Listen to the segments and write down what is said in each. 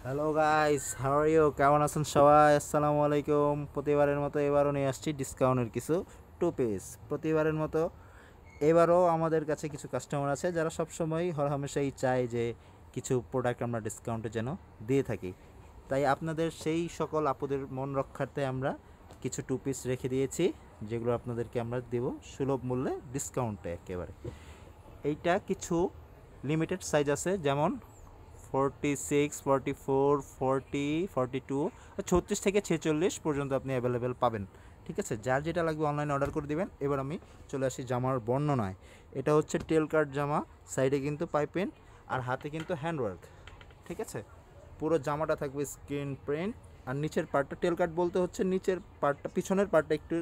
Hello guys, how are you? কেমন আছেন সবাই? আসসালামু আলাইকুম। প্রতিবারের মতো এবারও নিয়ে আসছি ডিসকাউন্টের কিছু টু পিস। প্রতিবারের মতো এবারও আমাদের কাছে কিছু কাস্টমার আছে যারা সবসময় হরহামেশাই চায় যে কিছু প্রোডাক্ট আমরা ডিসকাউন্টে যেন দিয়ে থাকি। তাই আপনাদের সেই সকল আপুদের মন রক্ষার্থে আমরা কিছু টু পিস রেখে দিয়েছি, যেগুলো আপনাদেরকে আমরা দেব সুলভ মূল্যে ডিসকাউন্টে একেবারে। এইটা কিছু লিমিটেড সাইজ আছে, যেমন 46, 44, 40, 42, 36 থেকে 46 পর্যন্ত আপনি অ্যাভেলেবেল পাবেন। ঠিক আছে, যার যেটা লাগবে অনলাইনে অর্ডার করে দিবেন। এবার আমি চলে আসি জামার বর্ণনায়। এটা হচ্ছে টেল কাট জামা, সাইডে কিন্তু পাইপিং আর হাতে কিন্তু হ্যান্ডওয়ার্ক। ঠিক আছে, পুরো জামাটা থাকবে স্ক্রিন প্রিন্ট। আর নিচের পার্টটা টেল কাট বলতে হচ্ছে নিচের পার্টটা, পিছনের পার্টটা একটু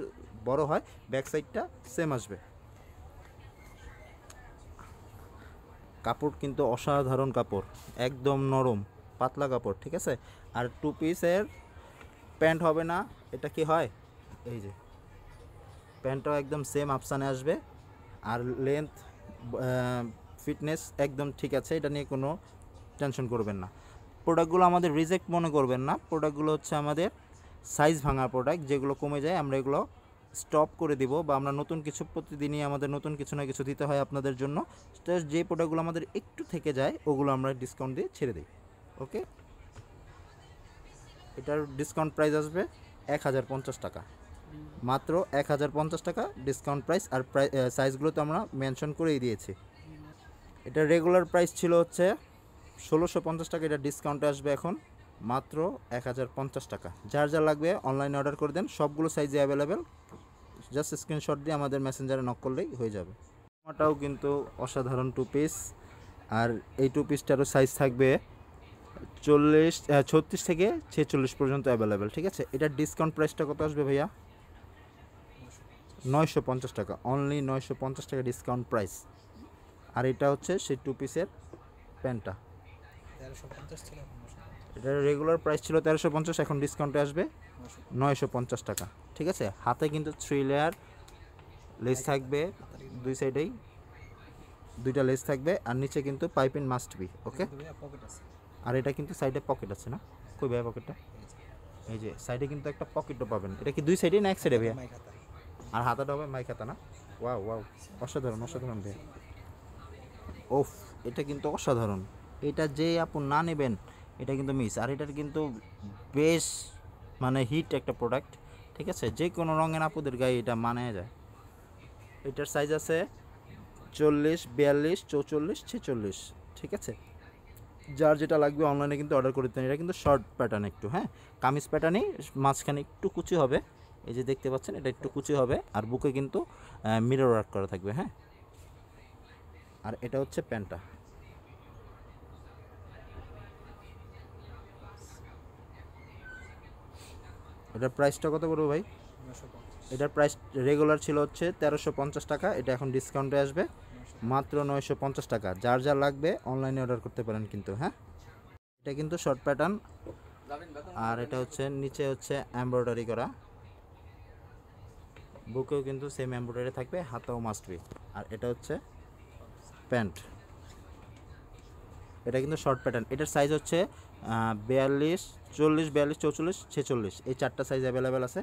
বড় হয়, ব্যাক সাইডটা সেম আসবে। কাপড় কিন্তু অসাধারণ কাপড়, একদম নরম পাতলা কাপড়। ঠিক আছে, আর টু পিসের প্যান্ট হবে না, এটা কি হয়, এই যে প্যান্টটাও একদম সেম আফসানে আসবে। আর লেন্থ, ফিটনেস একদম ঠিক আছে, এটা নিয়ে কোনো টেনশন করবেন না। প্রোডাক্টগুলো আমাদের রিজেক্ট মনে করবেন না, প্রোডাক্টগুলো হচ্ছে আমাদের সাইজ ভাঙা প্রোডাক্ট, যেগুলো কমে যায় আমরা এগুলো স্টপ করে দিব, বা আমরা নতুন কিছু প্রতিদিনই আমাদের নতুন কিছু না কিছু দিতে হয় আপনাদের জন্য। তো যে প্রোডাক্টগুলো আমাদের একটু থেকে যায় ওগুলো আমরা ডিসকাউন্ট দিয়ে ছেড়ে দিই। ওকে, এটার ডিসকাউন্ট প্রাইস আসবে 1050 টাকা, মাত্র 1050 টাকা ডিসকাউন্ট প্রাইস। আর সাইজগুলো তো আমরা মেনশন করেই দিয়েছি। এটা রেগুলার প্রাইস ছিল হচ্ছে 1650 টাকা, এটা ডিসকাউন্টে আসবে এখন মাত্র 1050 টাকা। যার যা লাগবে অনলাইনে অর্ডার করে দেন, সবগুলো সাইজে অ্যাভেলেবেল। জাস্ট স্ক্রিনশট দিয়ে আমাদের মেসেঞ্জারে নক করলেই হয়ে যাবে। জামাটাও কিন্তু অসাধারণ টু পিস, আর এই টু পিসটারও সাইজ থাকবে 36 থেকে 46 পর্যন্ত অ্যাভেলেবেল। ঠিক আছে, এটার ডিসকাউন্ট প্রাইসটা কত আসবে ভাইয়া? 950 টাকা, অনলি 950 টাকা ডিসকাউন্ট প্রাইস। আর এটা হচ্ছে সেই টু পিসের প্যান্টটা। এটার রেগুলার প্রাইস ছিল 1350, এখন ডিসকাউন্টে আসবে 950 টাকা। ঠিক আছে, হাতে কিন্তু 3 লেয়ার লেস থাকবে, দুই সাইডেই দুইটা লেস থাকবে, আর নিচে কিন্তু পাইপিং মাস্ট বি। ওকে, আর এটা কিন্তু সাইডে পকেট আছে না? কই ভাইয়া পকেটটা? এই যে সাইডে কিন্তু একটা পকেটও পাবেন। এটা কি দুই সাইডে না এক সাইডে ভাইয়া? আর হাতাটা হবে মাইক হাতা না? ওয়াও ওয়াও, অসাধারণ অসাধারণ ভাইয়া। ওফ, এটা কিন্তু অসাধারণ। এটা যে আপু না নেবেন এটা কিন্তু মিস। আর এটার কিন্তু বেশ মানে হিট একটা প্রোডাক্ট। ঠিক আছে, যে কোনো রঙের আপুদের গায়ে এটা মানায় যায়। এটার সাইজ আছে 40, 42, 44, 46। ঠিক আছে, যার যেটা লাগবে অনলাইনে কিন্তু অর্ডার করে দিতেন। এটা কিন্তু শর্ট প্যাটার্ন একটু, হ্যাঁ, কামিজ প্যাটার্নই, মাঝখানে একটু কুচি হবে, এই যে দেখতে পাচ্ছেন এটা একটু কুচি হবে, আর বুকে কিন্তু মিরর ওয়ার্ক করা থাকবে। হ্যাঁ, আর এটা হচ্ছে প্যান্টটা। এটার প্রাইসটা কত পড়বে ভাই? এটার প্রাইস রেগুলার ছিল হচ্ছে 1350 টাকা, এটা এখন ডিসকাউন্টে আসবে মাত্র 950 টাকা। যার যা লাগবে অনলাইনে অর্ডার করতে পারেন কিন্তু। হ্যাঁ, এটা কিন্তু শর্ট প্যাটার্ন, আর এটা হচ্ছে নিচে হচ্ছে এমব্রয়ডারি করা, বুকেও কিন্তু সেম এমব্রয়ডারি থাকবে, হাতাও মাস্ট বি। আর এটা হচ্ছে প্যান্ট, এটা কিন্তু শর্ট প্যাটার্ন। এটার সাইজ হচ্ছে 42, 40, 42, 44, 46, এই চারটা সাইজ অ্যাভেলেবেল আছে।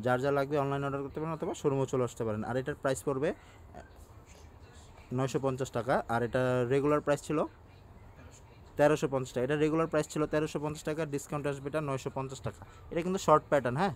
যার যা লাগবে অনলাইনে অর্ডার করতে পারেন অথবা শোরুমে চলে আসতে পারেন। আর এটার প্রাইস পড়বে 950 টাকা, আর এটা রেগুলার প্রাইস ছিল 1350 টাকা। এটা রেগুলার প্রাইস ছিল 1350 টাকা, ডিসকাউন্ট আসবে এটা 950 টাকা। এটা কিন্তু শর্ট প্যাটার্ন, হ্যাঁ,